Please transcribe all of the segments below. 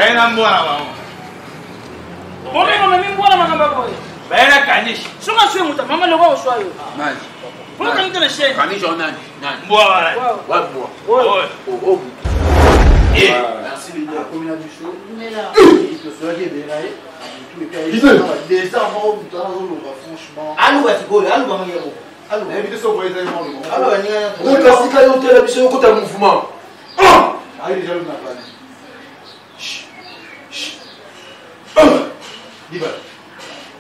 Baina mbona mama. Mbona mimi mbona makamba boy. Baina kanishi. Soka sio muta mama leo wao swayo. Nani? Mbona kanita na shehe? Kanishi nani? Nani? Mbwa wala. Mbwa. Oh. Merci les gars. Combien du show? Je suis bien là. Des armes, franchement. Allo batikole, allo bamanyako. Allo. Invitez son voisin moi. Allo banyana. On classique là hôtel la mission côté mouvement. Ah, il est déjà le matin. Diba.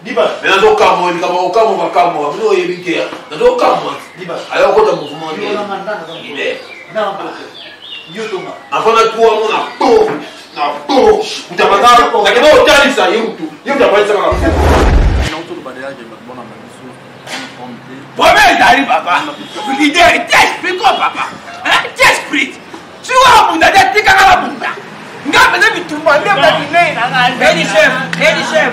Diba. Mais dans calme, il calme, calme, calme. Nous y est dans calme. Diba. Alors côté mouvement. Il est. Non, Yotoma. Avant de toi, on a tout. Na tout. Utabaka, lakini hoteli sasa yutu. Yutu hapa sasa. Non, tout le badage de bon ambition. Moi-même j'arrive papa. L'idée t'explique quoi papa? Hein? T'explique. Tu vois mon dada tika kala bunda. Ngabe na bitumba ndio mtakine na ngani. Head chef.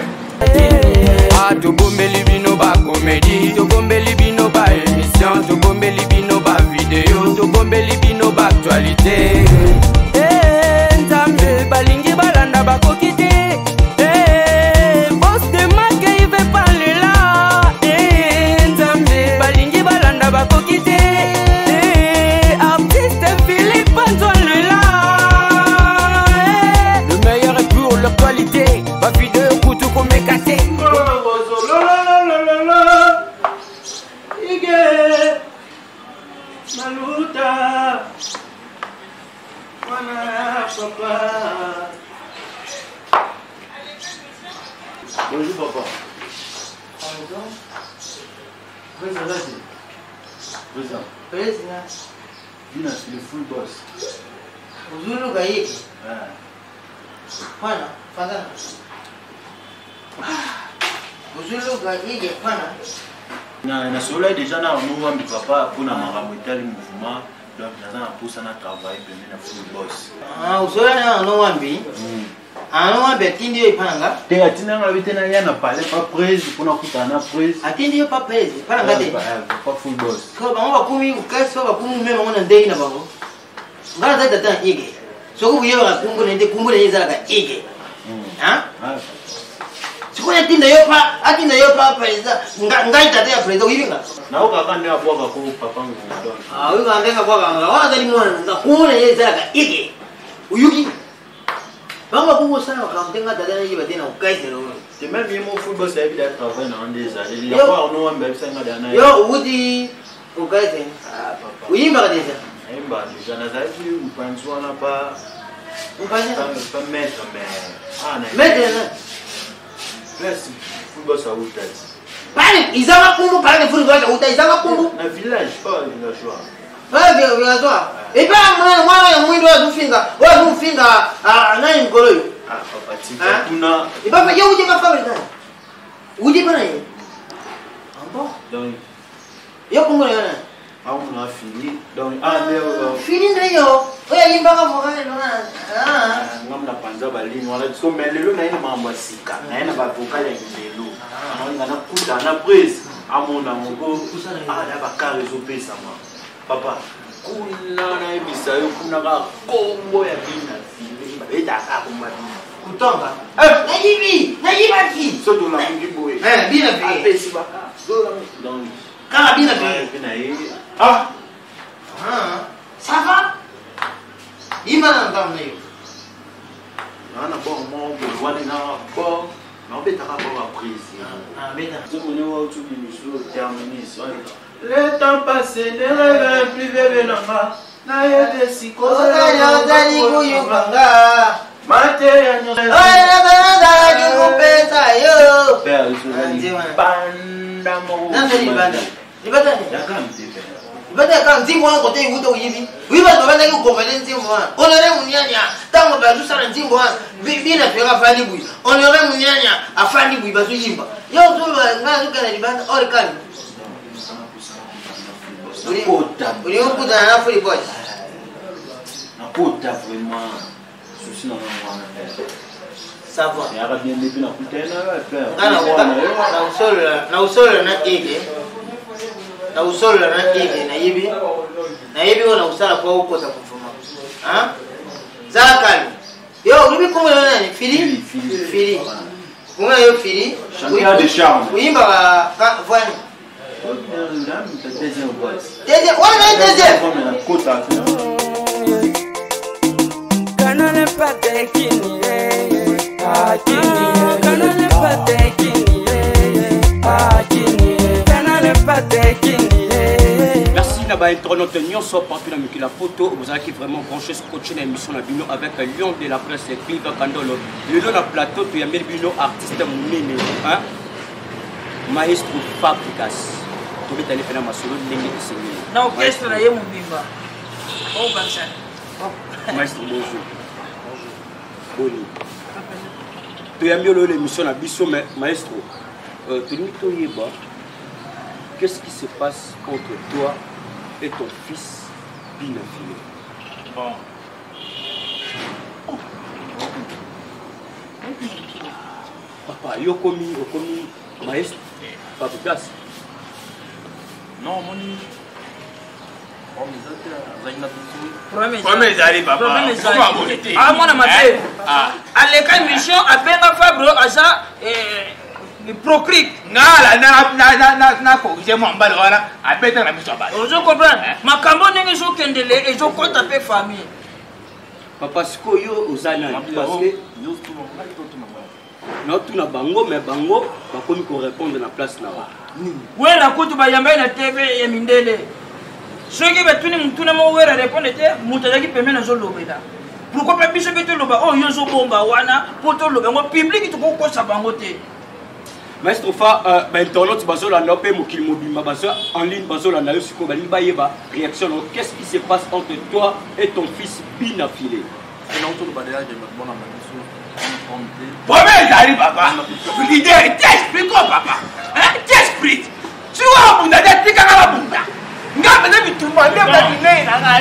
Ah, tobombeli bino ba comédie, tobombeli bino ba émission, tobombeli bino ba vidéo, tobombeli bino ba actualité. Nzambe balingi balanda bakokite. Boss de marque il veut parler là. Nzambe balingi balanda bakokite. Artiste Philippe Antoine là. Le meilleur est pour l'actualité. Ma vidéo coûte comme cassé. Maluta. Mana papa. Bonjour papa. Président. Dina c'est le full boss. Uzulu gaiki. Pana, fadana. Uzulu gaiki pana. Na cela déjà na nous ambi papa pour na makambo etali mouvement donc naza na poussa na travail pembeni na full boss. Ah, usola na no wambi. Ano wambi atindi yo ipanga. Tenga tina ngala bitena yana parler pas prise pour na kutana prise. Atindi yo pa pese, pana ngate. Pas full boss. Ko ba ngwa kumi ukaso ba kumi mema ngona ndei na bango. Ngala tata tata ige. So ku yewa kungu nende kungu nende zala ka ige. Ha? Sikuna tinda yo pa preza. Ngai tata ya preza uyivinga. Na ukaka ndio hapo kwa papa ngundo. Ah, uyu kandenga kwa kanga. Wana tali mwana nga kungu nende zala ka ige. Uyuki. Banga kungu sana wakamtenga tata na yiba tena ukaise lo. C'est même bien mon football ça évite travail dans des années. Il y a pas on ambi senga dana. Yo uti ukaise. Ah papa. Uyimba kadesa. Imba déjà na zaidi mpanzwa na pa. Ukaise. Pas mettre mais ah na. Mete. Place football ça hôtel. Pale izama kumbu pale furi kwa uta izama kumbu. Na village pas villageois. Pale villageois. Eba mwana ya mwindo wa kufinga nani mkoloyo. Ah papa tika kuna. Eba yo uje mafabri kana. Uje bana ye. Ambo. Donc Yo kumbu yana. on a fini. Donc ah mais Fini ndio. Oya yimba ka mokane nona. ngamna panza balini wala so melelo na ina mambo sika. Na ina ba vocal ya lelo. On a kuda na prise. Amona ngo ah la ba ka réseau pesa ma. Papa kuna na ebisa yo kuna ka kombo ya bina fili. Eta ka kumadi. Kutonga. Najibaki. So do la ngiboe. Bina fi. Pesi ba. So la donc Kama bina fi. bina yi. Ah. Ça va? Ima na ndamna yo. Na bon mo bo wani na bon. Na beta ka bon prise. Beta. Je connais où tu dis sur terminer. Le temps passé ne revient plus bébé nanga. Na yete siko. Oya dali kuyubanga. Mate ya nyo. Oya dali kupesa yo. Père, je vais banda mo. Nanda ni banda. Ni banda ni. Ya kamte père. Banda ka nzimu wangu te yuto uyibi. Wiba to banda ku komele nzimu wangu. Onore munyanya. Tango bazu sala nzimu wangu. Bina fera fani bui. Onore munyanya afani bui bazu yimba. Yo to ngana tukana ni banda ore kali. Uri ukuta na free boys. Na kota vraiment. Souci na mwana père. Ça va. Ya ka bien depuis na kutena père. Na usolo na ige. Na usolo na ige na yibi. Na yibi wana usala kwa huko za kufuma. Ha? Zakali. Yo, vous avez comment on Fili. Fili. Comment yo Fili? Chacun a des charmes. Oui, bah, voilà. Deuxième voix. Deuxième, ouais, deuxième. Canal pas tekini, canal pas tekini, canal pas tekini. Merci Naba Internaute Nyonso partout dans la photo. Vous avez vraiment branché ce coach dans l'émission Bino avec Lion de la presse Clive Kandolo. Le long du plateau, tu as mis Bino artiste Moumene, hein? Maestro Fabricas. Tu vas aller faire ma solo n'engue de seigneur. Non, qu'est-ce que tu as mon bimba? Oh, Bancha. Maestro bonjour. Boni. Tu as mis l'émission à Bisso, Maestro. Tu nous dis qu'est-ce qui se passe entre toi et ton fils Binafile? Bon. Papa, yokomi Maestro Fabricas. Non, mon Problème ezali papa. Ah mwana mate. Aleka émission abenga Fabro aza Proclic. Ngala na corriger mon mbala wana abeta na biso bala. Ozo comprendre. Makambo ndenge zo kendele ezo kota pe famille. Papa sikoyo ozana parce que non tout na bango mais bango bakomi ko répondre na place na ba. Wera kutu bayamba na TV ya mindele. Soki betuni mutuna mo wera répondre te mutazaki pembe na zo lobela. Pourquoi pas biso beto loba oh yo zo bomba wana poto loba ngo public to ko kosa bango te. Maestro Fa internaute bazola na pe mokili mobimba bazo en ligne bazola na yo siko bali bayeba réaction. Qu'est-ce qui se passe entre toi et ton fils Binafile? Et non tout le badela de bon na biso. Problème ezali papa. Leader, t'expliques papa. Hein? T'expliques. Tu vois bunda de tika na bunda. Ngapa na bitumba ndeba dinei na nga.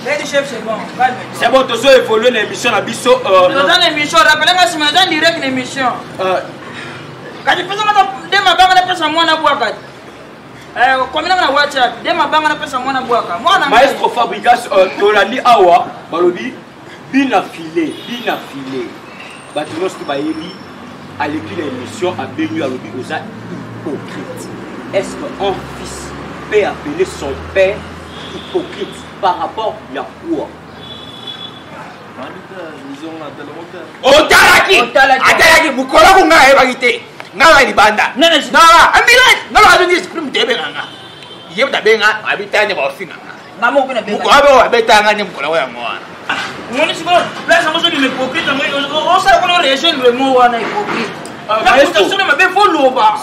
Lady chef c'est bon. Calme. C'est bon, tu as évolué l'émission à Bisso. Dans l'émission, rappelez-moi si maintenant direct l'émission. Quand tu fais ça, dès ma banque, on a fait moi na boaka. Combien on a WhatsApp? Dès ma banque, on a fait moi na boaka. Moi na Maestro Fabricas, Tolani Awa, Balobi, Binafile. Batunos qui bayebi à l'équipe de l'émission à Benu à Lobi Oza hypocrite. Est-ce qu'un fils peut appeler son père hypocrite par rapport à quoi? Otalaki bukolo ko nga ebagite nga libanda na amila na exprime tebe nga yebda benga abitanye ba ofinga ngamo kuna benga muko abetanga ni mukolo wa mwana ngoni siko place ngo so ni hypocrite ngo ça ko réagir le mot wana hypocrite.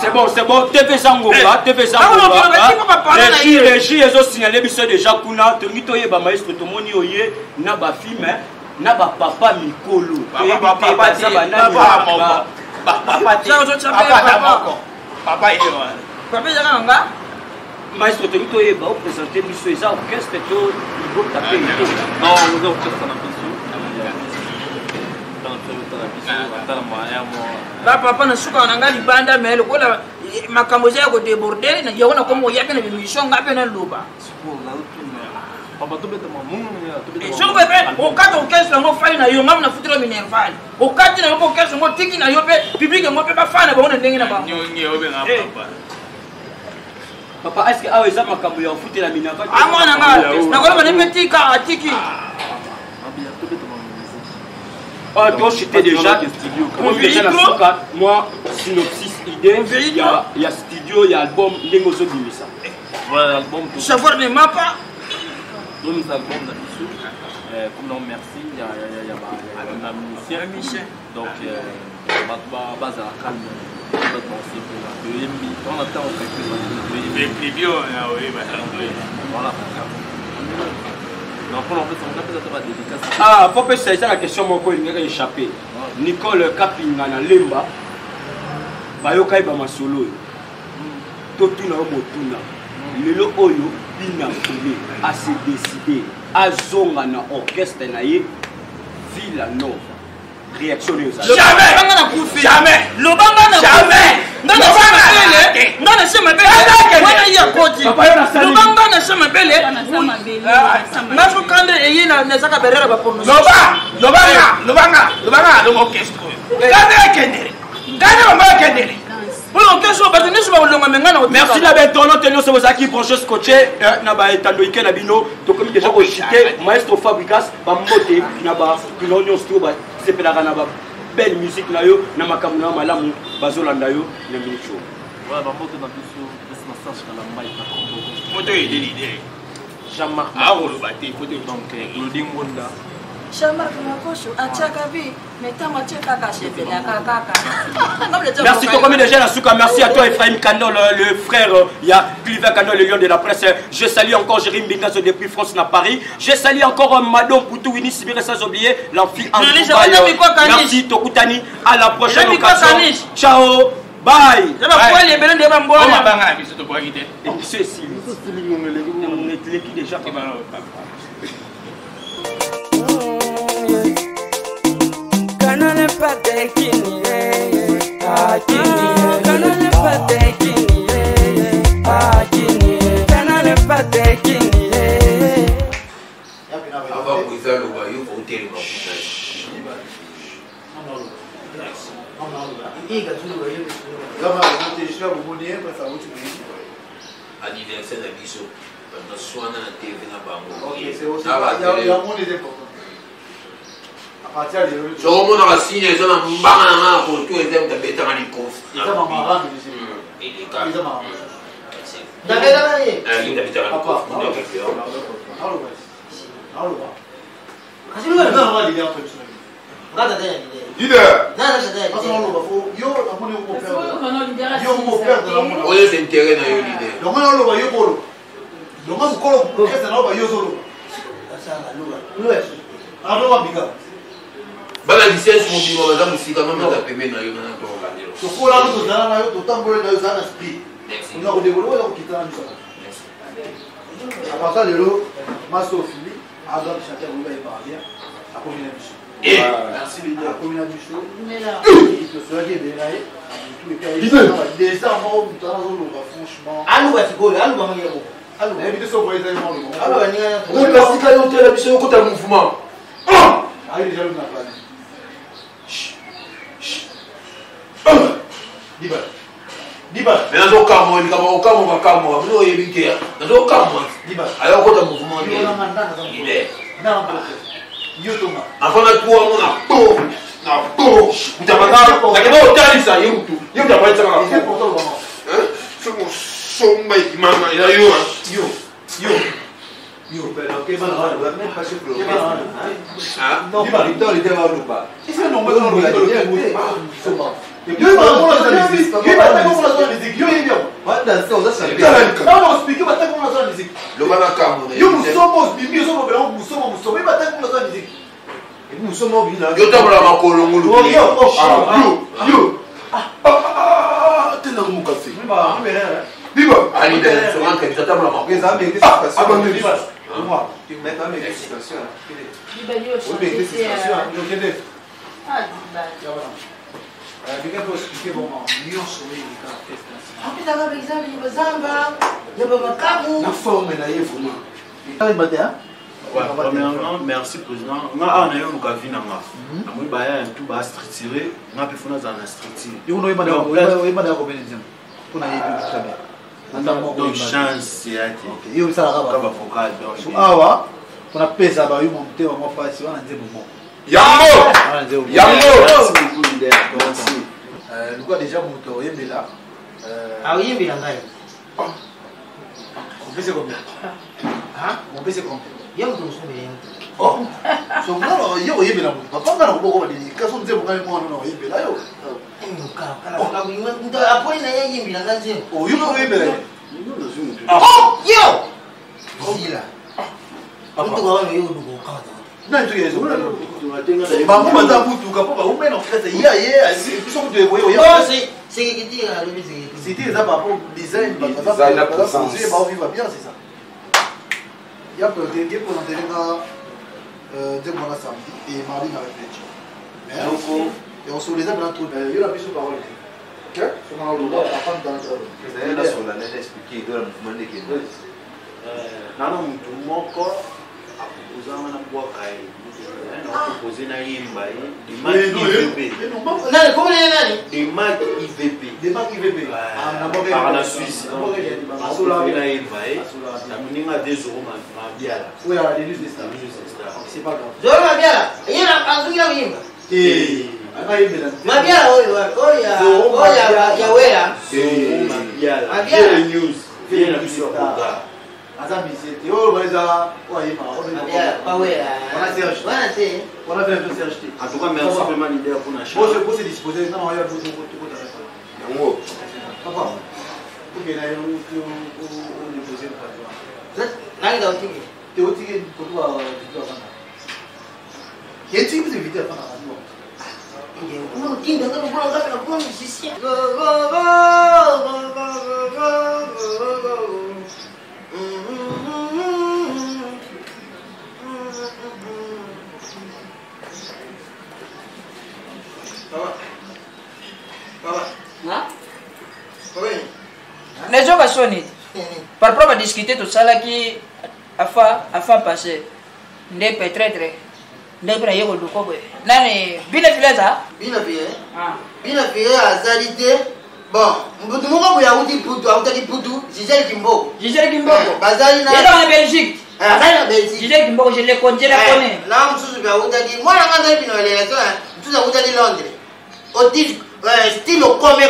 C'est bon, TV Sangoba, Régie, ils ont signalé déjà kuna Tomito ba maestro tomoni oye na ba film na ba papa Mikolo. Papa maestro Tomito ye ba présenter biso eza orchestre to ibo taper non on orchestre na biso. Ba papa na suka na ngali banda mele kola makambo ya ko déborder na yona komo ya kana bimission ngape na loba. Papa to beta mamungu ya to so bebe o kato orchestre ngo fali na yo ngam na futuro minerval. O kati na yo orchestre ngo tiki na yo pe public ngo pe ba fana ba ona ndenge na ba. Nyonyo be ngapa papa. Papa est-ce que ah eza makambo ya futi la minerval? Ah mwana nga na kola ba nepeti ka atiki. Oh, toi, j'étais déjà moi, synopsis, idée, il y a studio, il y a album, Lengozo Bimisa. Voilà l'album. Savoir ne m'a pas. Nous albums d'habitude. Comme non, merci, il y a un musicien. Donc, base à la calme. On attend quelques bio, voilà. Ah, faut que c'est ça la question mon il a échappé. Nicole Kapinga na Lemba. Bayokai ba masolo. Totuna motuna. Lelo oyo Binafile a se décidé à zonga na orchestre na ye Villa Nova. réaction jamais lobanga na jamais ngana se mabele wana ya koti lobanga na se mabele ngaso kande eyi na saka berera ba porno lobanga lomo kesko kande merci la béton tenons ce vos acquis branchés scotché na ba etando ike na bino to comme déjà ko chité maestro Fabricas ba moté na ba pilonyo sto ba sepelaka na ba belle musique na yo na makambo na malamu bazolanda yo na minicho voilà ba moto na biso na sens na mai na kombo moto idée Jean-Marc aolo baté photo donc Lodingonda Jean-Marc Makosho atiaka bi metama tiaka kachepela kaka. Merci Tokomi déjà la souka, merci à toi Ephraim Kandol le frère il y a Cliver Kandol le lion de la presse. Je salue encore Jérémy Bingazo depuis France na Paris. Je salue encore Madon Poutou Winnie Sibire sans oublier l'amphi en Dubaï. Merci Tokutani à la prochaine occasion. Ciao. Bye. Déjà Canone pate kini canone pate kini canone pate kini avant kuiza le royaume faut tenir anniversaire de biso na soana na TV na bango. OK, c'est aussi il y a mon idée pour so omonaka signe eza na mbanga na nga na koto eza mutabetanga likofi oyo c'est intérêt na yo l'idée bana licence mobima baza mosika mamata pembe na yo nana tookandelo tokola no tozala na yo totambola na yo ozala na esprit ona kodéveloppe oza kokitana biso aparta lelo maso ofili aza chanter oyo bayebaka bien akomi na biso akomi na biso tosolaki ebele na ye déjà moko moto ana azoloba franchement aluba sikoyo aluba mangeko nayebi te soko eza moko aluba ningana osika yo tela biso yokota mouvement ayi déjà lona plani Diba. Mais nazokamwa likambo okamwa bakamwa bino oyebi te nazokamwa aya okota mouvement te afana tuwa na to mutabaka nakeba otalisa ye mutu ye mutu apaitsaka somba ikimama ela yo yotambola makolo ngulu Premièrement, merci président. On a eu le café na nga. Amui baya tout ba structuré, on a pu faire dans la structure. Donc chance c'est à dire. OK, yo ça va ba focal donc. Awa, on a pesa ba yo monter wa mafasi wana nzembo bon. Yango. Merci beaucoup leader. Merci. Luka déjà moto yembela. Ah oui, yembela ngai. On pèse combien? Hein? On pèse combien? Y'a moto musombe. Oh. So ngalo yo yembela moto. Papa ngalo ko ba dini. Kaso nzembo ngai mo no yembela yo. Kala ndo aponi na yeye yembela ngai. Oh, yo ko yembela. Oh, yo. Sila. Mtu kwa wano yo ndugo kata. Na ndio yezo. Ba mo ba mutu ka po ba umena kata ya ye biso mutu ebo yo. Oh, c'est qui tire le musique. C'était ça par rapport au design, par rapport à la présence. Va bien, c'est ça. Il y a peut-être pour l'intérêt de mon samedi et mardi dans la fête. donc et on se les a dans tout il y a plus de parole OK on a le droit à prendre dans c'est là sur la net expliquer de la mouvement de Kenya nano mtu moko akuzama na kwa kai na proposer na yimba des marques IVP par la Suisse na yimba na muninga 2 euros ma biala oui à l'élus des stars c'est pas grave Zoro mabiala yena azungira kuyimba mabiala oya ya wera mabiala news vient na sur programme Azambi c'était oh baza ouais pas wera on a Serge on a fait un peu Serge en tout cas merci vraiment l'idée pour la chose pour se disposer non il y a beaucoup yango papa OK là on déposer pas nani da utiki te utiki pour toi et tu peux éviter pas Não tinha, não vou xixi. Les gens sont nés. Par rapport à discuter tout ça là qui a fait passer. N'est peut-être. Ndebra yego duko nani bina fileza bina fie azali te bon mbutu moko boya uti putu autaki putu Gisèle Kimboko bazali na en Belgique azali na Belgique Gisèle Kimboko je le connais na msusu bya utaki mwana nganda bino le so msusu utaki Londres otif style comme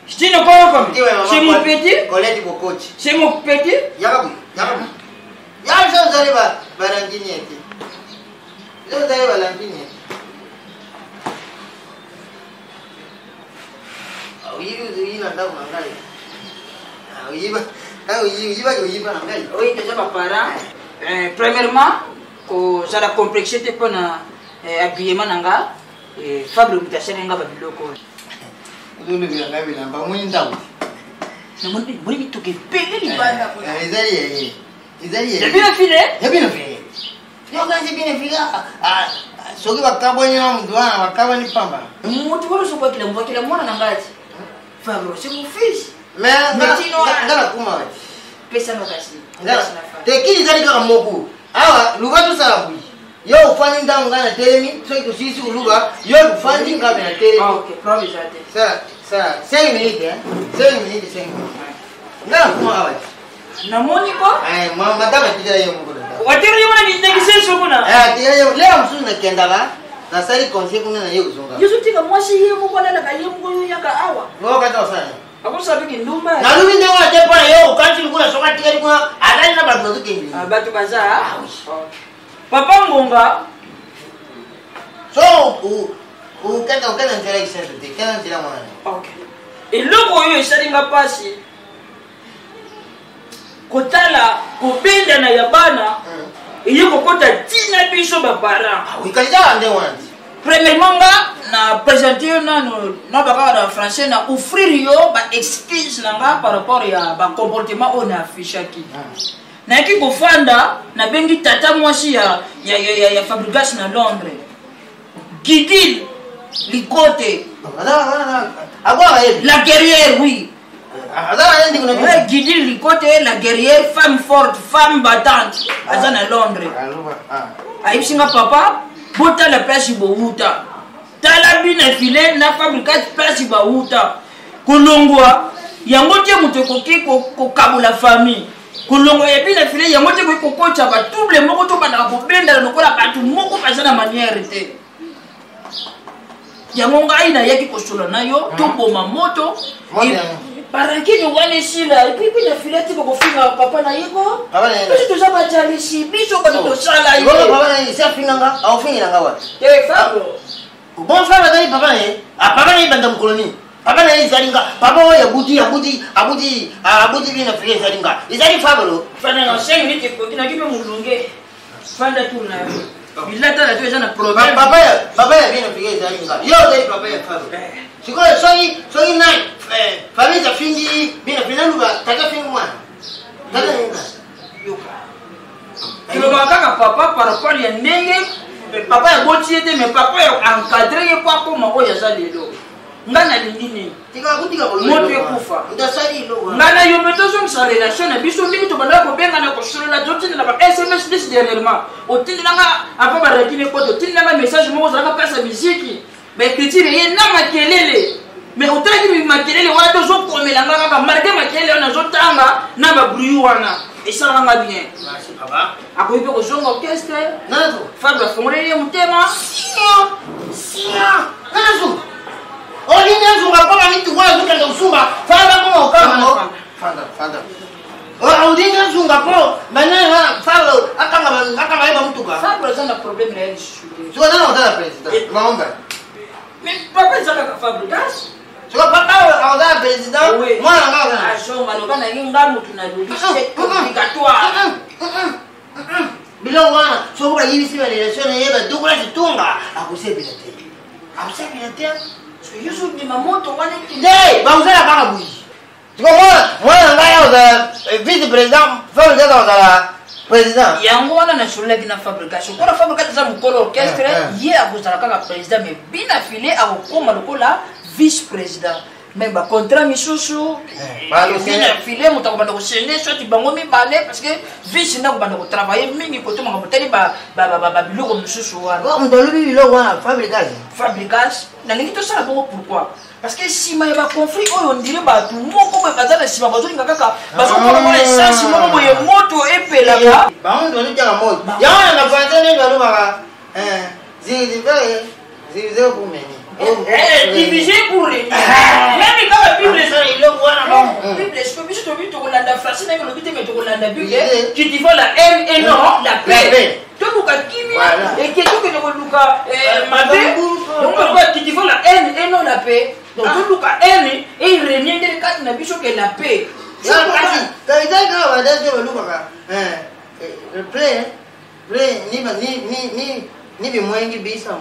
c'est mon petit Colette Bokochi c'est mon petit yakabu ya so zali ba barangini eti Yo dai balangini. Awi na ndau nangai. Awi nangai. Oui, déjà papa. Premièrement, ko ça la complexité pour na habillement nanga fabrication nga ba biloko. Ndulu bya ngabi namba mwini ndau. Na mwini bituke pele libanda ko. Izali. Ya bien filé. Yo kanzi bine fika soki bakabonye na mtu wana bakabonye pamba mtu wala sopo kila mwana na ngati Fabro c'est mon fils mais ngala kuma pesa no kasi tekili zali kaka moku awa luga tu sala bui yo ufanye ndangu ngana telemi soki kusisi uluga yo ufanye ngabe na telemi OK provisate ça 5 minutes 5 minutes ngala kuma awa na moniko madame tija yo mko wateri yona ni ngiseso kuna tija yo leo msusu na kendala na sali conseil kuna na yo kuzunga yesu tika mwasi yemo kwa na kayemo yo yaka awa no kata sana akosa biki ndumba na lubi ndio wa tepa yo ukanti kuna soka tika kuna adali na batu zuki batu baza papa ngonga so ukenda njera kisente te kana njera mwana OK eloko yo esalinga pasi kotala kobenda na yabana iyo kokota tina biso ba parents wikaliza ande wanzi premièrement na présenter na baka na français na offrir yo ba excuse nanga par rapport ya ba comportement on affichaki na ki kofanda na bengi tata mwasi ya fabrication na Londres Gidil Likote la guerrière oui Gidil Likote la guerrière femme forte femme battante azana Londres aipsinga papa bota la place bouta tala bina filé na fabriquer place bouta kulongwa yango te muto koki ko kabula famille kulongwa ya bina filé yango te ko kocha ba double moko to bana ko benda lokola batu moko bazana manière te yango ngai na yaki kosola nayo to boma moto barakini wane sila ipi na fileti ko finga papa na yiko biso toza bajalisi biso ko tosala yo papa na yisa finanga au finga nga wapi Fabro bon frère dai papa na ibanda mkoloni papa na izalinga papa oya abuti bina file izalinga izali Fabro fana na 5 minutes ko kina kipe mulunge fanda tu na bilata la tu eza na problème papa ya bina file izalinga yo dai papa ya Fabro siko soyi nai famille za fingi bina finaluba taka fingi mwana taka nina kilo makaka papa par rapport ya ndenge papa ya boti ete mais papa ya encadré ye po akoma oyo aza lelo nga nalingi nini moto ekufa nga na yo mpe tozongisa relation na biso ndenge tobandaka kobengana kosolola totindela ba sms dis dernièrement otindelanga ava barakine kote otindelanga message moko ozalaka place ya miziki baécriture ye na makelele mais otalaki makelele wana tozokomelanga kaka marke makelele wana azotanga na babruit wana esalanga bien akoki mpe kozonga orchestre fabre afongoleli ye motema olinazunga mpaka mitukwana zokende kusunga fanda koma okama olinazunga mpo banana fabla akanga yeba mutuka fabre aza na problème na ye lisusu sokanana ozala président maomba mais papa ezalaka fabre gas soka papa azala président mwana nga ozala azonga loba na ye nga motu na lobi obligatoire biloko wana soko bayibisi barelation na ye badokola zitunga akusepela te Yusu bima moto wana nde bauzala kaka bui tiko mwana ngai ozala vice président fabricate ozala président yango wana nasololaki na fabrication mpona fabricate eza mokolo orchestre ye akozala kaka président mais bina file akokoma lokola vice président mais bacontrat misusu bina file moto akobanda kosende soti bango mibale parce que vice nde akobanda kotravaille mingi koto makambo tali babiloko misusu wana moto alobi biloko wana fabricage nalingi tosala bongo pourquoi parce que nsima ya baconflit oyo ondire bato moko boye baza na nsima bazolinga kaka bazokolongola esansi moko boye moto epelaka bango tolitiaka moto yango na bafanse nde balobaka zivize kumeni divisé pour régner même kaka bible eloko wana bible siko biso tobi tokolanda français na yolobi te me tokolanda bible cultivons la haine et non la paix toluka kimia eke tokende koluka mabe donc cultivons la haine et non la paix donc toluka haine et régner ndele kati na biso ke la paix kasi kaka badage balukaka ni bimwengi bisa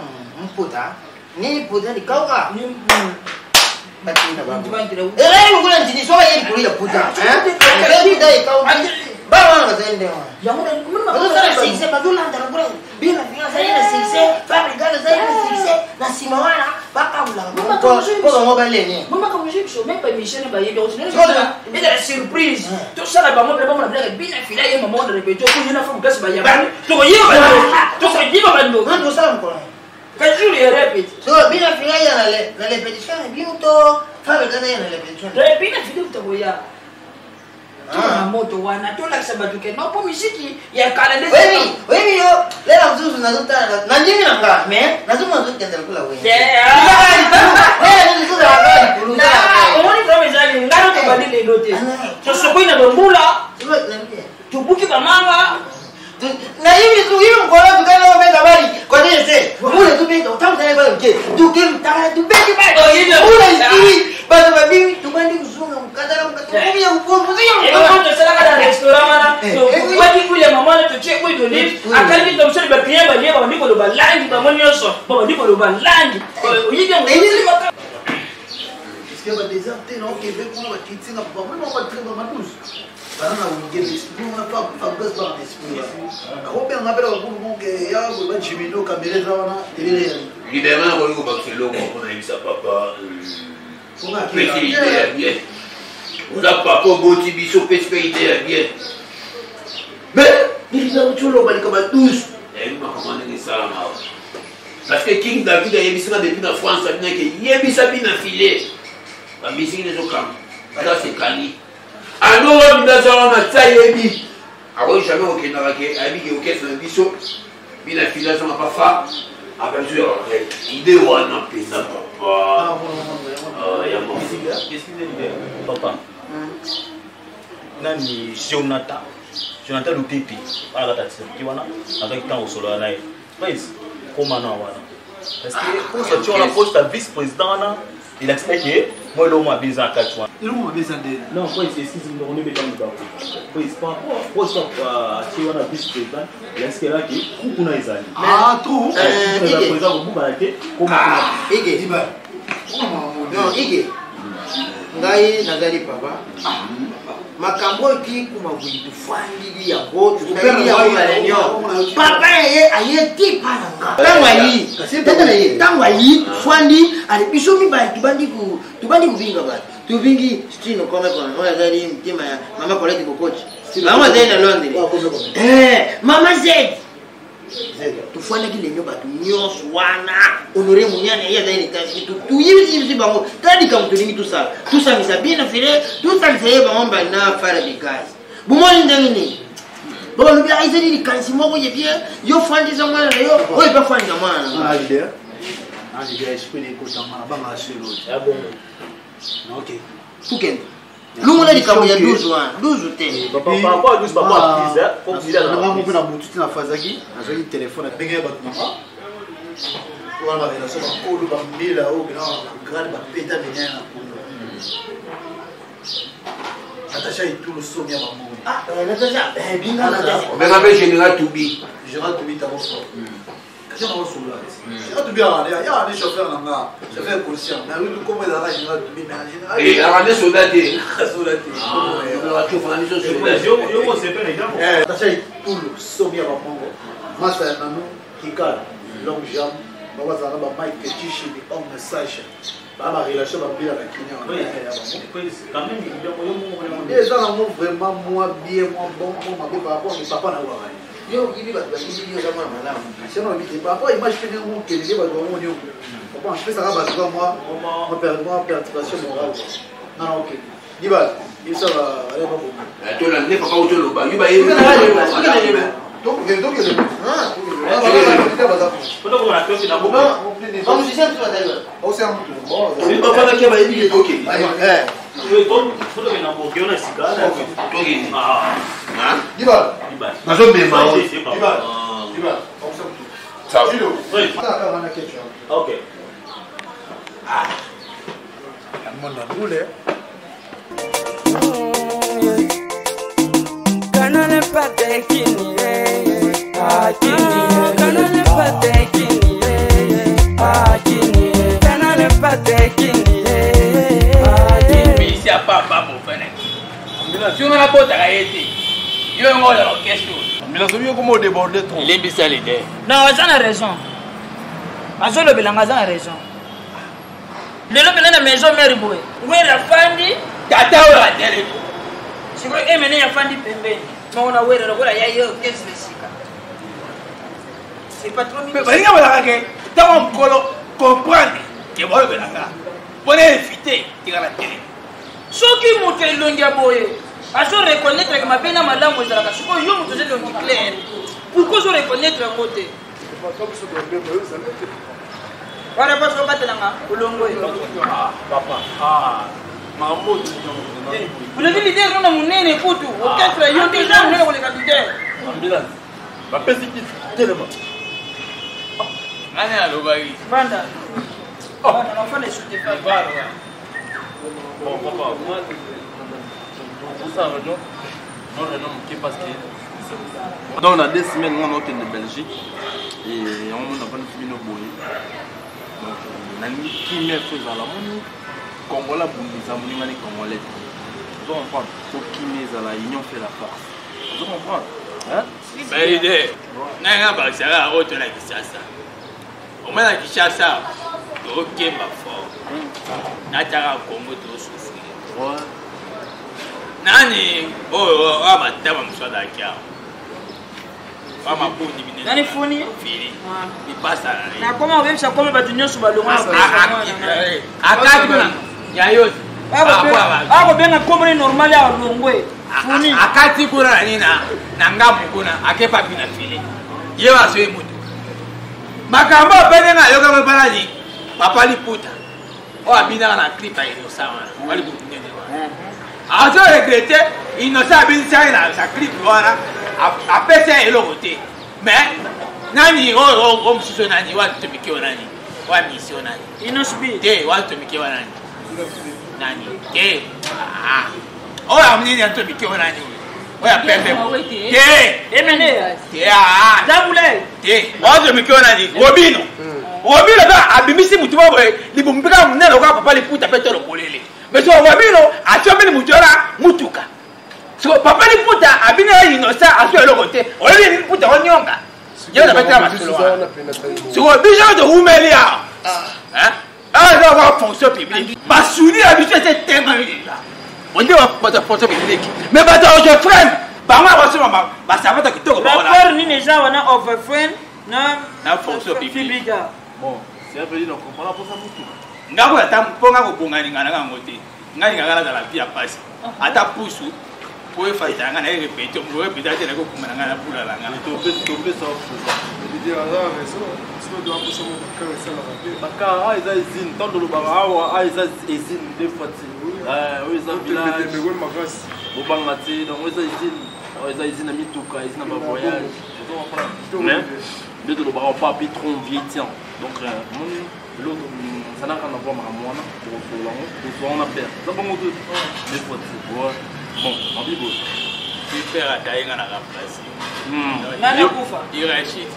mputa ni puta ni kauka batina babu ngula ntini so yeli kulia puta dai kauka bawa ngazende yango ngula sikse badula ndara ngula bila bila zaina sikse fabricale zaina sikse na simawana bakabula ko ngo baleni mama ka musique so même pas Michel ba yebi ordinaire mais la surprise tout ça là ba mo ba blague bina fila ye maman de répéter ko yena fa mukasi ba yabani to ko yeba to ko yeba bando ndo sala mkola kajuri ya répète so bina fila ya na répétition biuto fabricale ya na répétition bina fila utaboya na moto wana tolakisa bato ke no po misiki ya kala nde wewe yo lela mzuzu nazotana na ndimi na nga me nazuma nazotendela kula wewe omoni vraimen ezali ngano tobandi lelo te tosokoi na bambula tobuki bamanga na hivi mkono tukana omega bali kwa nese mule tubenda utamza bali ke tukimtaka tubeki bali mule hivi bado babibi tubandi kuzunga mkadara mkatubia upumzio to sala kada restaurant wana to wadi kule mama to check with olive akali to msali ba client ba leba ndiko lo balangi ba monyoso ba ndiko lo balangi uyibi ngezi maka est-ce que des artistes non qui veut pour la critique na pas vraiment pas très dans ma douce bana wingine l'esprit on a pas besoin par l'esprit Robert on appelle au groupe que ya go ba chimino kamera wana ile libéral ko ko ba kelo ko na bisa papa petit idée bien on a pas ko boti biso petit idée bien mais il a tout le bali comme tous et ma commande que ça ma parce que King David a yebisa depuis na France a bien que yebisa bien filé ba musique les okam ça c'est Kali alors on a ça na tayebi alors jamais au Kenya ke abi ke okese na biso bien filé ça m'a pas fa après tu idée wana pesa papa ya mon qu'est-ce qu'il dit papa nani Jonathan Lupipi ala tatsiki wana avec temps au solo nae prince comment na wana parce que pour sortir la poste à vice-président là il a expliqué moi le mois bizarre à 4 mois le mois bizarre non quoi c'est ce que on est mettant dedans prince pas poste à wana vice-président il a expliqué là qui kuna ezali tout le président au buka te comment ige diba non ige ngai nazali papa makambo qui kuma buitu fandi ya botu tayari ya malenyo papa ayeti pana tangwa yi fandi ali bisomi ba tubandi kubinga ba tubingi stino kome kono oya gari mtima ya mama koleti bokochi mama zena Londres mama zed tufanya kile nyoba tunyoso wana honore munyane ya zaini kazi tu yizi bango tadi kam tulingi tusa misabina file tusa miseye bango na fara bikazi bumoni ndangini baba lubi aizeli ni kansi moko ye bien yo fandi za mwana yo o ipa fandi za mwana na idea esprit ko tama banga selo bon OK tukende lungu na dikamu ya 12 te papa 12 papa pizza comme il a na mo na mutu na fazaki azali téléphone benga ba mama wala ba so ko lu ba mila o na grade ba peta benya na Natacha est tout le sommet à maman. Natacha, bien Natacha. Mais ma belle général Toubi. Général Toubi t'as reçu. Qu'est-ce qu'on reçoit là? Général Toubi il y a un chauffeur là, chauffeur conscient. Mais oui, comment il a général Toubi mais et a rendu soldaté. Soldaté. On va tout faire une chose soldaté. Je pense c'est pas les gars. Natacha est tout le sommet à maman. Moi c'est un nanou qui cale, longue jambe. Baba zana ba Mike Tichi et un message. Ma relation va bien avec Kenya. Quand même, les gens ont vraiment moi bien, moi bon, moi ma par rapport à papa n'a pas. Yo, il va yo jamais malade. Sinon, il dit papa, imagine nous que les va vraiment yo. Papa, je fais ça parce que moi perturbation morale. Non, OK. Dis va, il ça va aller pas beaucoup. Toi là, n'est pas auto le bas. Il va y donc ah, Si on a pas d'arrêter, il y a une question. Mais la semaine comment déborder trop. Il est bizarre l'idée. Non, tu as raison. Azo le belanga a raison. Le lobe na maison mère boy. Où est la fandi? Tata ou la télé. Si vous aimez la fandi pembe. Mais on a oué le voilà yayo qu'est-ce que c'est? C'est pas trop mignon. Mais rien voilà que tant on comprendre que bon le belanga. Pour éviter de la télé. Soki moto elongia boye azo reconnaître que ma pena malamu ezalaka siko yo moto elongi clair pourquoi zo reconnaître yango te wana pas ko batelanga olongo Papa mambo vous avez l'idée qu'on a munene kutu orchestre yo déjà munene ko le capitaine ambulance ba pesi ki tellement nani alobaki banda oh on va les sauter pas bon papa moi pour ça raison non qui parce que donc on a 2 semaines on est en Belgique et on a pas fini nos boys donc nani qui met fait à la moni Congolais bundisa moni congolais tu comprends pour qui met à la union fait la force tu comprends hein belle idée nanga bakisaka oto na Kinshasa au moins na Kinshasa ok ma fort nataka Congo to souffrir nani oh amatama mswada kia mama poni bine nani foni fili ni pasa na koma websha koma batu nyoso balonga akati bana ya yote ako benga komre normal ya longwe foni akati kuna nina na ngamu kuna akepa bina fili yewa so emutu makambo pene na yoga mabana ni papa liputa o abina na clip ayo sawa wali bukunene azo regrette innocent bin sai na sa clip wana apese elogote mais nani o msuso nani wa tumikio nani wa mission nani inosbi de wa tumikio nani ke o amnini tumikio nani oya pepe ke emene ya dabule ke wa tumikio nani Robino ba abimisi mutuba boy libumbika munene kwa papa liputa petero polele mais so Robino achomeni mutora mutuka papa liputa abina innocent aso eloko te oyeli liputa onyonga yo na betela masolo siko biso de humelia ça va fonction publique basuni habitué c'est tellement on dit va fonction publique mais ba ta je frère ba ma ba soma ba ça va ta kitoko ba la peur ni déjà on a overfriend na fonction publique bon c'est un peu dit donc on comprend pas ça tout ngako ata mponga ko bongani ngana ngango te ngani ngala za la vie à passer ata pusu pour faire ça ngana répéter pour répéter na ko kumana ngana pula la ngana to pe ça dire là raison sinon doit pas savoir quand ça la rappeler baka ils azine tant de le baba ils azine deux fois oui ça village mais ouais ma grâce au bangati donc ils azine na mituka ils na ba voyage tu comprends mais de le baba pas pitron vietien donc l'autre ça n'a rien à voir avec moi pour on a peur ça bon deux fois ouais bon en bibo super atainga na place nana kufa irachid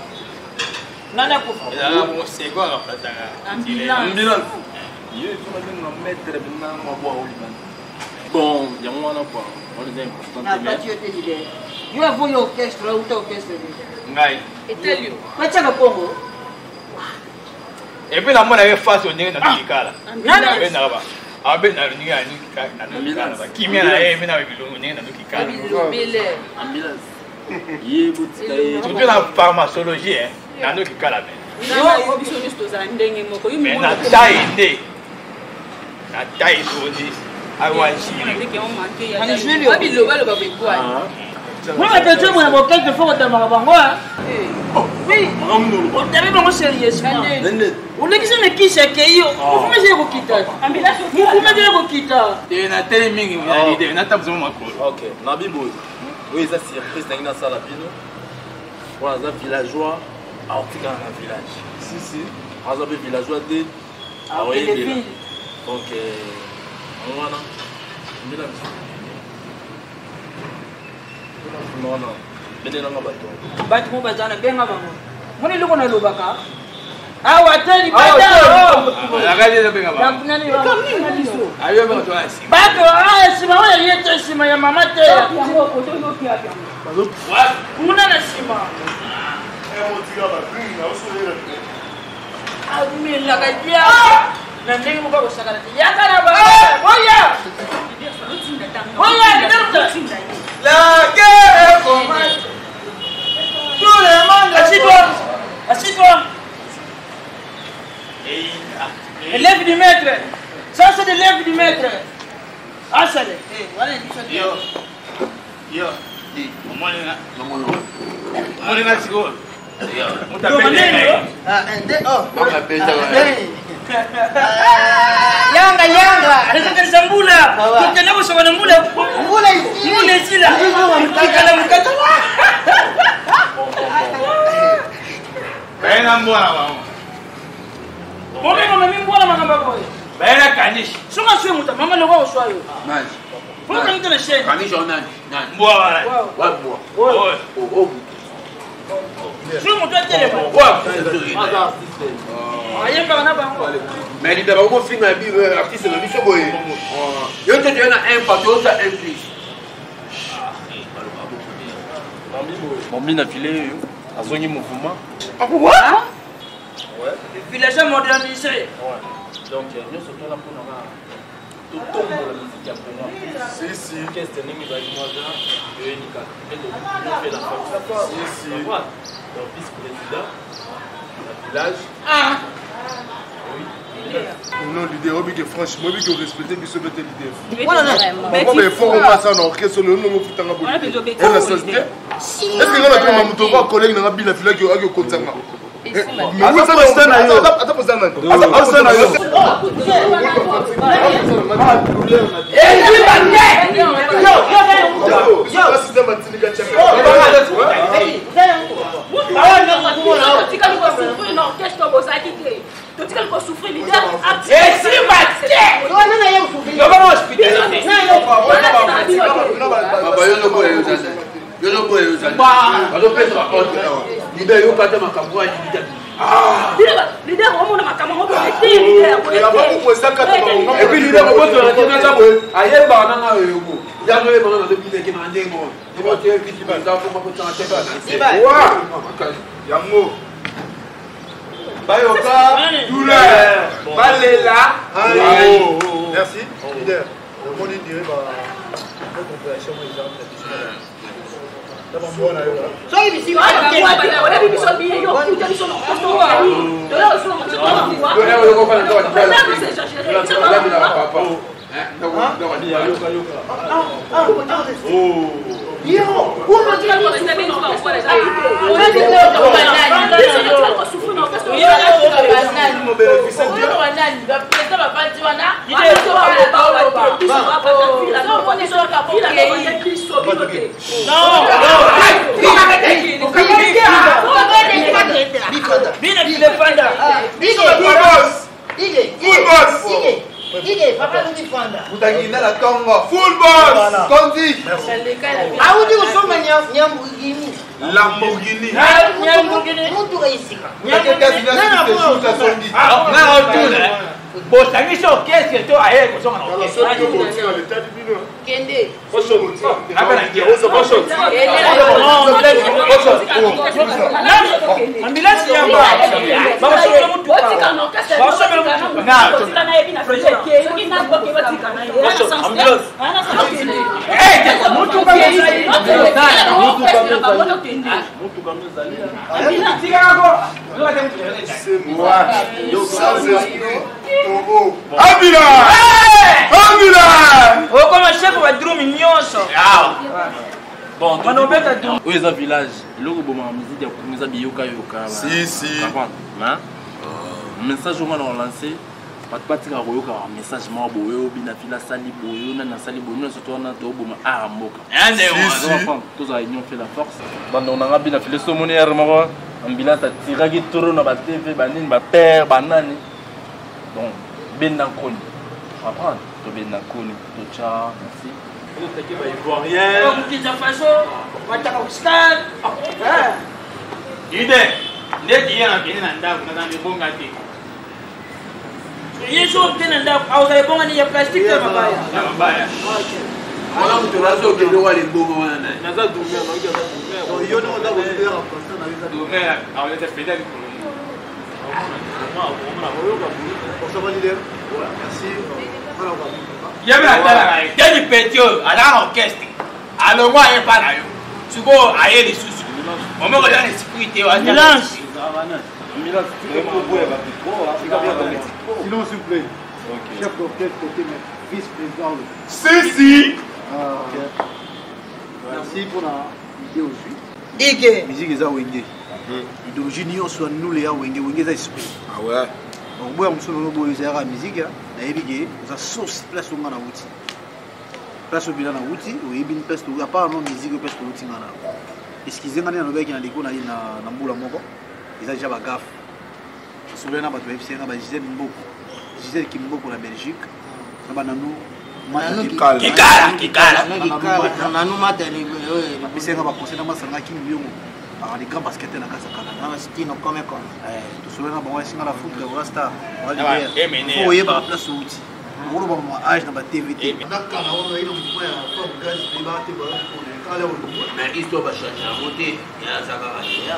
nana kufa ila mo sego na place ambulance yeye tu na mettre bina mo boa au liban bon ya mwana quoi on est important mais tu étais leader yo avo yo orchestre ou ta orchestre ngai etelio macha ka Congo et puis la mona est face au nez na kikala nana be na ba abe na ni ani na kikala ba kimia na e me na bilongo nez na kikala ambulance yé botika yé tout na pharmacologie hein na no kikala be yo biso ni sto za ndenge moko yo mais na taille na taille doni awanji ni abiloba loba be quoi moi je te dis moi orchestre faut que tu m'as bango oui on t'avait pas sérieusement on est qui me qui c'est que yo vous me dire kokita ambulance vous me dire kokita et na tele mingi ya leader na tabu zoma makolo OK na bibo oui ça surprise na ina sala bino voilà ça villageois en tout cas dans village si on a des villageois de donc on va là non bene na bato bato mo bazana benga bango moni loko na lobaka awa teli bata la gaje de benga ba nani ba ayo ba to asi bato sima wala yete sima ya mama te yango ko to yo kia yango wa kuna na sima motiga ba na usulira ami la gaje na ndenge mo ko sakana ya kana ba oya la guerre commence. Tout le monde assieds-toi. Élève du maître. Ça c'est de l'élève du maître. Ah ça l'est. Yo. Moi sigo. Yanga alikuwa Zambula tukena kusoma na mula isila tukala mkata bena mbona mama mama mimi mbona mama boy bena kanishi songa swe muta mama loko oswayo nani mbona kanito na sheni kanishi nani mbwa wala oh swe muta tele mais il doit avoir film artiste de mission boy yo te donne un pato ça un plus Mambi na filé azongi mouvement quoi ouais village modernisé ouais donc nous sommes là pour tout tombe la musique japonaise si qu'est-ce que ningi ba imoja yo enika et fait la fois si donc vice-président du village non l'idée obi que franchement obi que respecter biso bete l'idée vraiment mais faut qu'on passe en orchestre le nom futanga bo on a ça est-ce que on a comme muto ba collègue na bila fila que aki kotsanga mais vous ça c'est na yo ata posa na ata na yo totikali kosouffrir leader leader omona makambo moko ete Et puis l'idée que vous avez dit, aïe, banana, il y a des bananes de billets qui n'ont rien. Il va tirer qui va dans pour ma petite Yango. Bayoka, douleur, Balela. Merci, leader. Le monde dirait, Boutagina la Congo. Full boss. Conti. Ah oui, nous sommes Lamborghini. Lamborghini. Lamborghini. bosangiso orchestre to aye kozonga na orchestre Kende. ambulance yamba basobe mutuka basobe okoma chef wa drum nyonso bon oui c'est un village eloko boma musique ya kumisa biyoka yoka si hein message on a lancé batika koyoka message ma boyo bina fila sali boyo na sali boyo surtout na to boma a mboka tous a union fait la force bande on a bina fila so moni moko ambulance tiraki toro na ba TV banini ba père banani donc ben na koni comprendre to ben na koni to cha merci qui va ivoirien Burkina Faso wataka kustan ide ndeti yana kina ndako na ndibonga ti yeso tena ndako au zaibonga ni ya plastique ya mabaya wala mtu lazo kile wale bongo wana naza dumia na ngia dumia yo no ndako ndio rapporter na visa dumia au leta pedali yebela tala na ye ni petio ala orchestre alongwa ye pa na yo siko aye lisusu omoko ya sécurité wa ambulance sinon s'il vous plaît chef d'orchestre côté vice-président si merci pour la vidéo aujourd'hui Ike. musique eza wenge idéologie nyonso nous les wenge wenge eza esprit ah ouais donc boya mosolo boyo ezalaka musique nayebi ke eza source place onga na wuti place obila na wuti oyebi place à part non musique place wuti ngana excusez ngani na lobeki na liko na mbula moko eza déjà bagafe souvent na bato FC na ba Gisèle Kimboko na Belgique na bananu Kikala. Nanu matali. bisenga ba conseil na masanga Kimbiongo les grands basketteurs na kasa kana Na stino comme quoi. to souvent na bango singa la foot de Rasta faut oye ba place wuti ngolo ba mo age na ba TV nakana wana ino mpo ya top gas libate ba ko kala wo mais histoire va changer à côté il y a ça va aller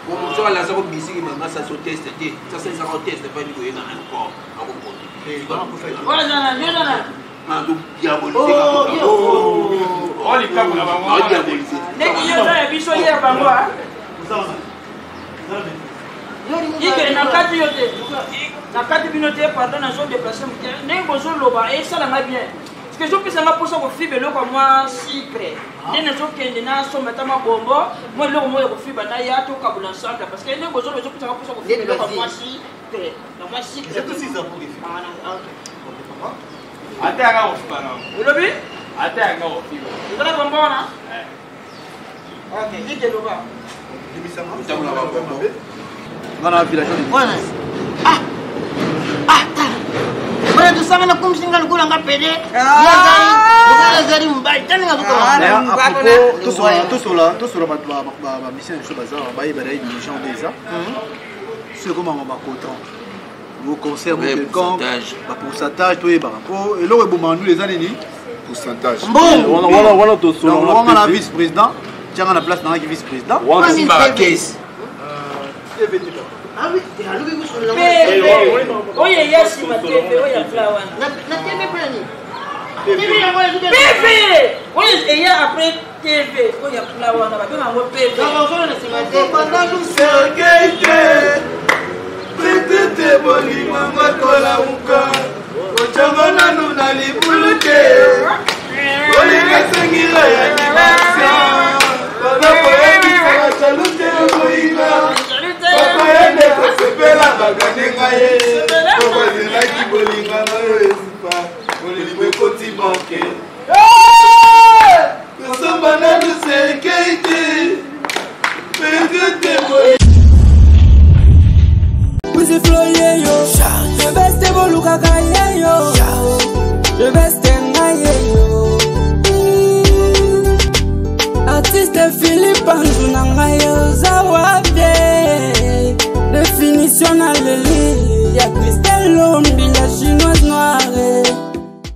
on so la ça ko bisiki mama ça so test te ça c'est ça ko test pas ni ko yena encore ako ko wala jana ma do diaboliser on les cap na bango diaboliser ndeki yo za biso ya bango ike na kati yote na kati binote pardon na zone déplacer ndenge bozo loba et ça la bien parce que je pense ma posa ko fibe loko moi sucre nene zo kende na so metama bombo moi loko moi ko fiba na ya to kabula ensemble parce que ndenge bozo bezo posa ko fibe loko moi sucre na moi sucre c'est tout ça pour les ate anga ofana ulobi ate anga ofiba ndana bombo na ok ike loba ngana village Bwana. Bwana tusanga na kumshinga ngula ngapede. Ya zari mbai tani ngaduko. tout sur ba mission so baza ba yeba dai mission déjà c'est comme ma coton vos concerts quelconque pourcentage toyeba po eloko ebomandu eza nini pourcentage wana tosolo wana na vice président tianga na place nangaki vice président oyo eya nsima tv oyo apla wana pv oyo eya apres tv oyo apla wana babenga yango pv petete bolingo kolamuka ochango nanu na libulu te olinga sengira ya dimension bakoyebisa bachalu te boyinga bakoyende kosepela baganenga ye okozelaki bolinga nayo ezipa olingo ekoti banke kosomba nanu sekei te petete bolingo Pussy flow yeah yo, the best ever look at yeah yo, the best thing yeah yo. Artiste Philippe Anzunanga yo zawade, définition à l'élite, y'a Christelle Lombi la chinoise noire.